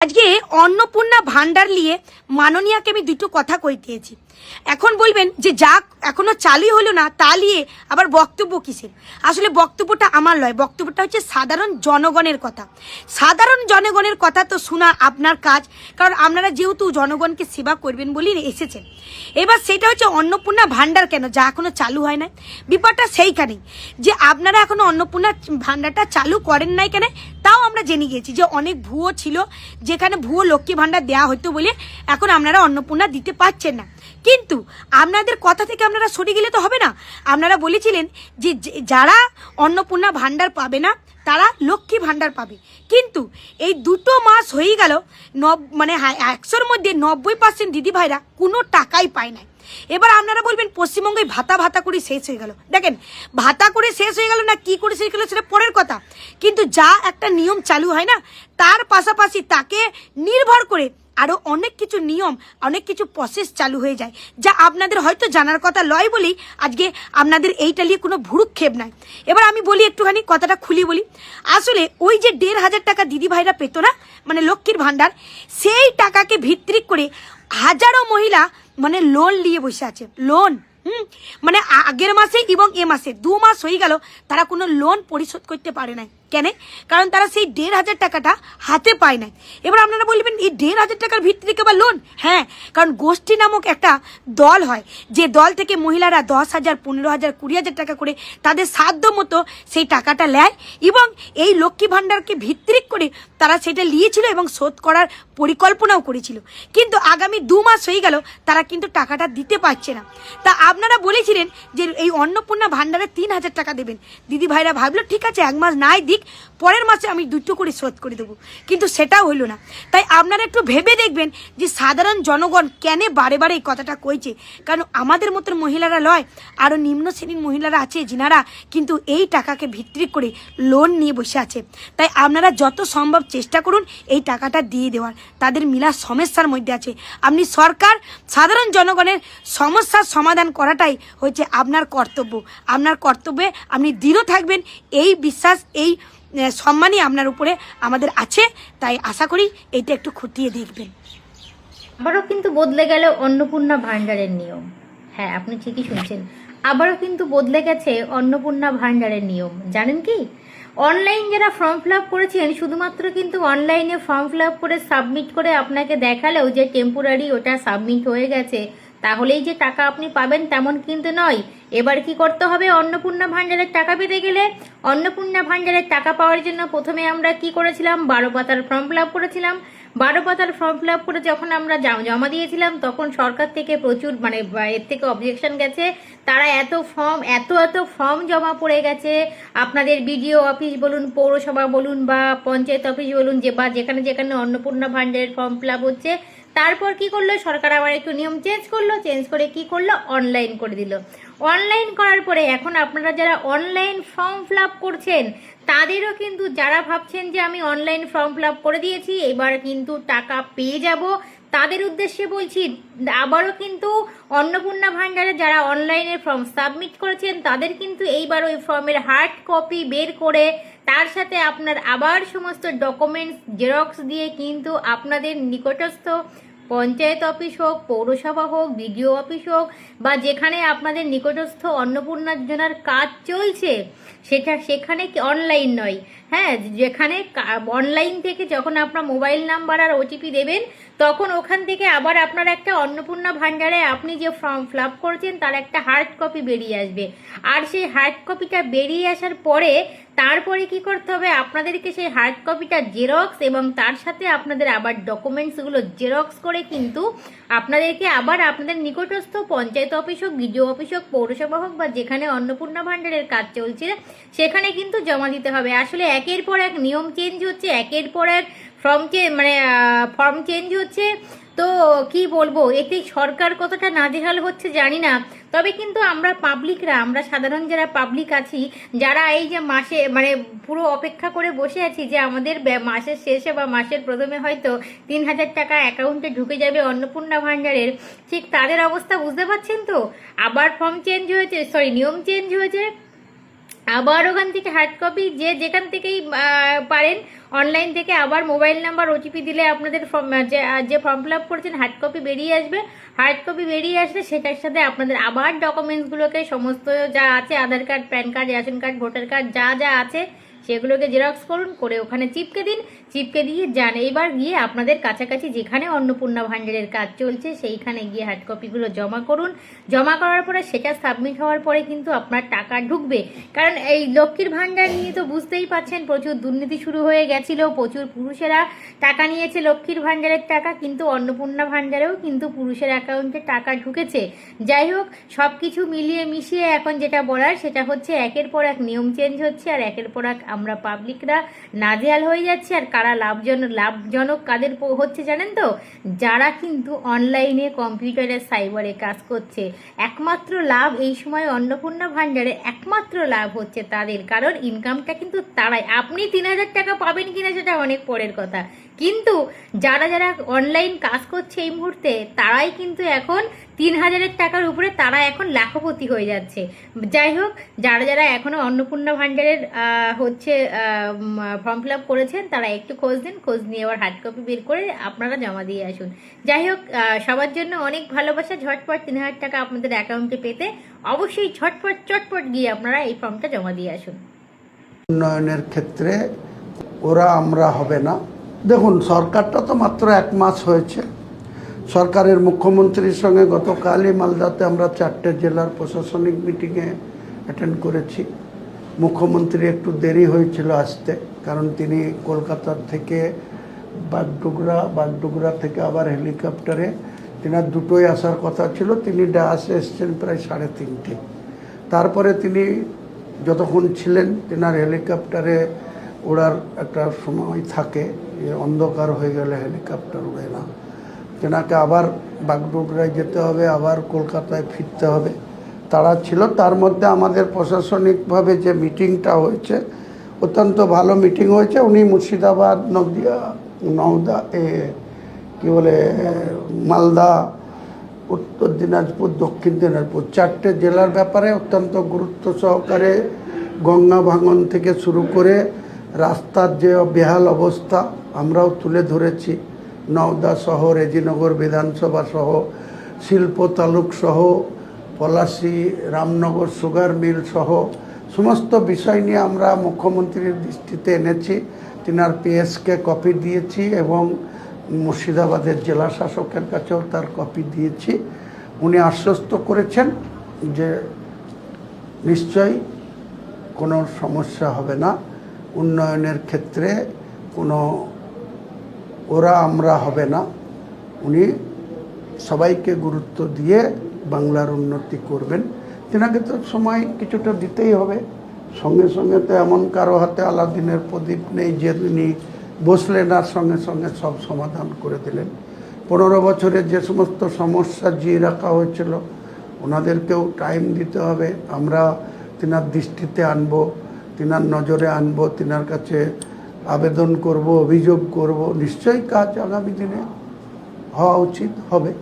আজকে অন্নপূর্ণা ভান্ডার নিয়ে মাননীয়াকে আমি দুটো কথা কইতেছি। এখন বলবেন যে যা এখনো চালুই হলো না তা নিয়ে আবার বক্তব্য কিসের? আসলে বক্তব্যটা আমার নয়, বক্তব্যটা হচ্ছে সাধারণ জনগণের কথা। সাধারণ জনগণের কথা তো শোনা আপনার কাজ, কারণ আপনারা যেহেতু জনগণকে সেবা করবেন বলেই এসেছেন। এবার সেটা হচ্ছে অন্নপূর্ণা ভান্ডার কেন যা এখনো চালু হয় না, ব্যাপারটা সেইখানেই যে আপনারা এখনো অন্নপূর্ণা ভান্ডারটা চালু করেন নাই কেন তাও আমরা জেনে গেছি যে অনেক ভুয়ো ছিল, যেখানে ভুয়ো লক্ষ্মী ভান্ডার দেওয়া হতো বলে এখন আপনারা অন্নপূর্ণা দিতে পারছেন না। কিন্তু আপনাদের কথা থেকে আপনারা সরে গেলে তো হবে না। আপনারা বলেছিলেন যে যারা অন্নপূর্ণা ভান্ডার পাবে না তারা লক্ষ্মী ভান্ডার পাবে, কিন্তু এই 2 মাস হয়ে গেল, মানে 100-র মধ্যে 90% দিদিভাইরা কোনো টাকাই পায় না। এবার আপনারা বলবেন পশ্চিমবঙ্গে ভাতা ভাতা করে শেষ হয়ে গেল। দেখেন, ভাতা করে শেষ হয়ে গেল না কি করে শেষ গেল সেটা পরের কথা, কিন্তু যা একটা নিয়ম চালু হয় না তার পাশাপাশি তাকে নির্ভর করে আরও অনেক কিছু নিয়ম, অনেক কিছু প্রসেস চালু হয়ে যায়, যা আপনাদের হয়তো জানার কথা লয় বলেই আজকে আপনাদের এইটা নিয়ে কোনো ভুরুক্ষেপ নাই। এবার আমি বলি, একটুখানি কথাটা খুলি বলি। আসলে ওই যে 1,500 টাকা দিদিভাইরা পেত না, মানে লক্ষ্মীর ভান্ডার, সেই টাকাকে ভিত্তি করে হাজারো মহিলা মানে লোন নিয়ে বসে আছে। লোন মানে আগের মাসে এবং এ মাসে 2 মাস হয়ে গেল তারা কোনো লোন পরিশোধ করতে পারে নাই। কেন? কারণ তারা সেই 1,500 টাকাটা হাতে পায় নাই। এবার আপনারা বলবেন এই 1,500 টাকার ভিত্তিতে কেবল লোন? হ্যাঁ, কারণ গোষ্ঠী নামক একটা দল হয়, যে দল থেকে মহিলারা 10,000, 15,000, 20,000 টাকা করে তাদের সাধ্য মতো সেই টাকাটা নেয় এবং এই লক্ষ্মী ভাণ্ডারকে ভিত্তি করে তারা সেটা নিয়েছিল এবং শোধ করার পরিকল্পনাও করেছিল। কিন্তু আগামী 2 মাস হয়ে গেল তারা কিন্তু টাকাটা দিতে পারছে না। তা আপনারা বলেছিলেন যে এই অন্নপূর্ণা ভাণ্ডারে 3,000 টাকা দেবেন। দিদি ভাইরা ভাবলো ঠিক আছে 1 মাস নাই দিক, পরের মাসে আমি 2টো করে শোধ করে দেবো, কিন্তু সেটাও হইল না। তাই আপনারা একটু ভেবে দেখবেন যে সাধারণ জনগণ কেন বারে বারে এই কথাটা কইছে। কারণ আমাদের মতন মহিলারা লয়, আরও নিম্ন শ্রেণীর মহিলারা আছে যিনারা কিন্তু এই টাকাকে ভিত্তি করে লোন নিয়ে বসে আছে। তাই আপনারা যত সম্ভব চেষ্টা করুন এই টাকাটা দিয়ে দেওয়ার। তাদের মিলা সমস্যার মধ্যে আছে। আপনি সরকার সাধারণ জনগণের সমস্যার সমাধান করাটাই হচ্ছে আপনার কর্তব্য। আপনার কর্তব্যে আপনি দৃঢ় থাকবেন, এই বিশ্বাস, এই সম্মানই আপনার উপরে আমাদের আছে। তাই আশা করি এইটা একটু খতিয়ে দেখবেন। আবারও কিন্তু বদলে গেল অন্নপূর্ণা ভান্ডারের নিয়ম। হ্যাঁ, আপনি ঠিকই শুনছেন, আবারও কিন্তু বদলে গেছে অন্নপূর্ণা ভান্ডারের নিয়ম। জানেন কি, অনলাইন যারা ফর্ম ফিল আপ করেছেন, শুধুমাত্র কিন্তু অনলাইনে ফর্ম ফিল আপ করে সাবমিট করে আপনাকে দেখালেও যে টেম্পোরারি ওটা সাবমিট হয়ে গেছে তাহলেই যে টাকা আপনি পাবেন তেমন কিন্তু নয়। এবার কি করতে হবে? অন্নপূর্ণা ভান্ডারের টাকা পেতে গেলে, অন্নপূর্ণা ভান্ডারের টাকা পাওয়ার জন্য প্রথমে আমরা কি করেছিলাম? 12 পাতার ফর্ম ফিল আপ করেছিলাম। 12 পাতার ফর্ম ফিল আপ করে যখন আমরা জমা দিয়েছিলাম তখন সরকার থেকে প্রচুর মানে এর থেকে অবজেকশন গেছে। তারা এত ফর্ম জমা পড়ে গেছে, আপনাদের বিডিও অফিস বলুন, পৌরসভা বলুন বা পঞ্চায়েত অফিস বলুন, যে বা যেখানে যেখানে অন্নপূর্ণা ভান্ডারের ফর্ম ফিল আপ হচ্ছে, তারপর কি করলো সরকার? আবার একটু নিয়ম চেঞ্জ করলো, চেঞ্জ করে কি করলো? অনলাইন করে দিল। অনলাইন করার পরে এখন আপনারা যারা অনলাইন ফর্ম ফিল আপ করছেন তাদেরও কিন্তু, যারা ভাবছেন যে আমি অনলাইন ফর্ম ফিল আপ করে দিয়েছি এবার কিন্তু টাকা পেয়ে যাব, তাদের উদ্দেশ্যে বলছি আবারও কিন্তু অন্নপূর্ণা ভান্ডারে যারা অনলাইনে ফর্ম সাবমিট করেছেন তাদের কিন্তু এইবার ওই ফর্মের হার্ড কপি বের করে তার সাথে আপনার আবার সমস্ত ডকুমেন্টস জেরক্স দিয়ে কিন্তু আপনাদের নিকটস্থ পঞ্চায়েত অফিস হোক, পৌরসভা হোক, বিডিও অফিস হোক বা যেখানে আপনাদের নিকটস্থ অন্নপূর্ণা যোজনার কাজ চলছে সেখানে কি অনলাইন নয়, হ্যাঁ, যেখানে অনলাইন থেকে যখন আপনার মোবাইল নাম্বার আর ওটিপি দেবেন তখন ওখান থেকে আবার আপনার একটা অন্নপূর্ণা ভান্ডারে আপনি যে ফর্ম ফিল আপ করেছেন তার একটা হার্ড কপি বেরিয়ে আসবে। আর সেই হার্ড কপিটা বেরিয়ে আসার পরে তারপরে কি করতে হবে? আপনাদেরকে সেই হার্ড কপিটা জেরক্স এবং তার সাথে আপনাদের আবার ডকুমেন্টসগুলো জেরক্স করে কিন্তু আপনাদেরকে আবার আপনাদের নিকটস্থ পঞ্চায়েত অফিস হোক, বিডিও অফিস হোক, পৌরসভা হোক বা যেখানে অন্নপূর্ণা ভান্ডারের কাজ চলছে সেখানে কিন্তু জমা দিতে হবে। আসলে একের পর এক নিয়ম চেঞ্জ হচ্ছে, একের পর এক ফর্ম চেঞ্জ হচ্ছে। তো কি বলবো, এতে সরকার কতটা নাজেহাল হচ্ছে জানি না, তবে কিন্তু আমরা পাবলিকরা, আমরা সাধারণ যারা পাবলিক আছি, যারা এই যে মাসে মানে পুরো অপেক্ষা করে বসে আছি যে আমাদের মাসের শেষে বা মাসের প্রথমে হয়তো 3,000 টাকা অ্যাকাউন্টে ঢুকে যাবে অন্নপূর্ণা ভান্ডারের, ঠিক তাদের অবস্থা বুঝতে পারছেন তো? আবার ফর্ম চেঞ্জ হয়েছে, নিয়ম চেঞ্জ হয়েছে, আবার ওখান থেকে হার্ড কপি যে যেখান থেকেই পারেন অনলাইন থেকে আবার মোবাইল নাম্বার ওটিপি দিলে আপনাদের যে ফর্ম ফিল আপ করেছেন হার্ড কপি বেরিয়ে আসবে। হার্ড কপি বেরিয়ে আসলে সেটার সাথে আপনাদের আবার ডকুমেন্টসগুলোকে সমস্ত যা আছে Aadhaar card, PAN card, ration card, voter card যা যা আছে সেগুলোকে জেরক্স করুন, করে ওখানে চিপকে দিন, চিপকে দিয়ে যান। এইবার গিয়ে আপনাদের কাছাকাছি যেখানে অন্নপূর্ণা ভাণ্ডারের কাজ চলছে সেইখানে গিয়ে হার্ড কপিগুলো জমা করুন। জমা করার পরে সেটা সাবমিট হওয়ার পরে কিন্তু আপনার টাকা ঢুকবে। কারণ এই লক্ষ্মীর ভাণ্ডার নিয়ে তো বুঝতেই পাচ্ছেন প্রচুর দুর্নীতি শুরু হয়ে গেছিল, প্রচুর পুরুষেরা টাকা নিয়েছে লক্ষ্মীর ভাণ্ডারের টাকা, কিন্তু অন্নপূর্ণা ভাণ্ডারেও কিন্তু পুরুষের অ্যাকাউন্টে টাকা ঢুকেছে। যাই হোক, সব কিছু মিলিয়ে মিশিয়ে এখন যেটা বলার সেটা হচ্ছে একের পর এক নিয়ম চেঞ্জ হচ্ছে, আর একের পর এক আমরা পাবলিকরা নাজেহাল হয়ে যাচ্ছে। আর কারা লাভজনক কাদের হচ্ছে জানেন তো? যারা কিন্তু অনলাইনে কম্পিউটারে সাইবারে কাজ করছে। একমাত্র লাভ এই সময় অন্নপূর্ণা ভাণ্ডারে একমাত্র লাভ হচ্ছে তাদের, কারণ ইনকামটা কিন্তু তারাই। আপনি 3,000 টাকা পাবেন কিনা সেটা অনেক পরের কথা, কিন্তু যারা যারা অনলাইন কাজ করছে এই মুহূর্তে তারাই কিন্তু এখন 3,000 টাকার উপরে তারা এখন লাখপতি হয়ে যাচ্ছে। যাই হোক, যারা যারা এখনো অন্নপূর্ণা ভাণ্ডারের হচ্ছে ফর্ম ফিল আপ করেছেন তারা একটু খোঁজ দিন, খোঁজ নিয়ে আবার হার্ড কপি বের করে আপনারা জমা দিয়ে আসুন। যাই হোক, সবার জন্য অনেক ভালোবাসা। ঝটপট 3,000 টাকা আপনাদের অ্যাকাউন্টে পেতে অবশ্যই চটপট গিয়ে আপনারা এই ফর্মটা জমা দিয়ে আসুন। উন্নয়নের ক্ষেত্রে ওরা আমরা হবে না। দেখুন, সরকারটা তো মাত্র 1 মাস হয়েছে। সরকারের মুখ্যমন্ত্রীর সঙ্গে গতকালই মালদাতে আমরা 4টে জেলার প্রশাসনিক মিটিংয়ে অ্যাটেন্ড করেছি। মুখ্যমন্ত্রী একটু দেরি হয়েছিল আসতে, কারণ তিনি কলকাতার থেকে বাগডোগরা থেকে আবার হেলিকপ্টারে তিনার দুটোই আসার কথা ছিল। তিনি ডায়াসে এসছেন প্রায় 3:30। তারপরে তিনি যতক্ষণ ছিলেন তিনার হেলিকপ্টারে ওড়ার একটা সময় থাকে, অন্ধকার হয়ে গেলে হেলিকপ্টার উড়ে না। তেনাকে আবার বাগডোগরায় যেতে হবে, আবার কলকাতায় ফিরতে হবে, তারা ছিল। তার মধ্যে আমাদের প্রশাসনিকভাবে যে মিটিংটা হয়েছে অত্যন্ত ভালো মিটিং হয়েছে। উনি মুর্শিদাবাদ, নওদা মালদা, উত্তর দিনাজপুর, দক্ষিণ দিনাজপুর 4টে জেলার ব্যাপারে অত্যন্ত গুরুত্ব সহকারে গঙ্গা ভাঙন থেকে শুরু করে রাস্তার যে বেহাল অবস্থা আমরাও তুলে ধরেছি। নওদা সহ, রেজিনগর বিধানসভা সহ, শিল্প তালুক সহ, পলাশী, রামনগর সুগার মিল সহ সমস্ত বিষয় নিয়ে আমরা মুখ্যমন্ত্রীর দৃষ্টিতে এনেছি। তিনার পিএসকে কপি দিয়েছি এবং মুর্শিদাবাদের জেলা শাসকের কাছেও তার কপি দিয়েছি। উনি আশ্বস্ত করেছেন যে নিশ্চয়ই কোনো সমস্যা হবে না, উন্নয়নের ক্ষেত্রে কোনো ওরা আমরা হবে না। উনি সবাইকে গুরুত্ব দিয়ে বাংলার উন্নতি করবেন। তেনাকে তো সময় কিছুটা দিতেই হবে। সঙ্গে সঙ্গে তো এমন কারো হাতে আলাদিনের প্রদীপ নেই যে তিনি বসলেন আর সঙ্গে সঙ্গে সব সমাধান করে দিলেন। 15 বছরের যে সমস্ত সমস্যা জিয়ে রাখা হয়েছিল ওনাদেরকেও টাইম দিতে হবে। আমরা তিনার দৃষ্টিতে আনবো, তিনার নজরে আনবো, তিনার কাছে আবেদন করব, অভিযোগ করব। নিশ্চয়ই কাজ আগামী দিনে হওয়া উচিত, হবে।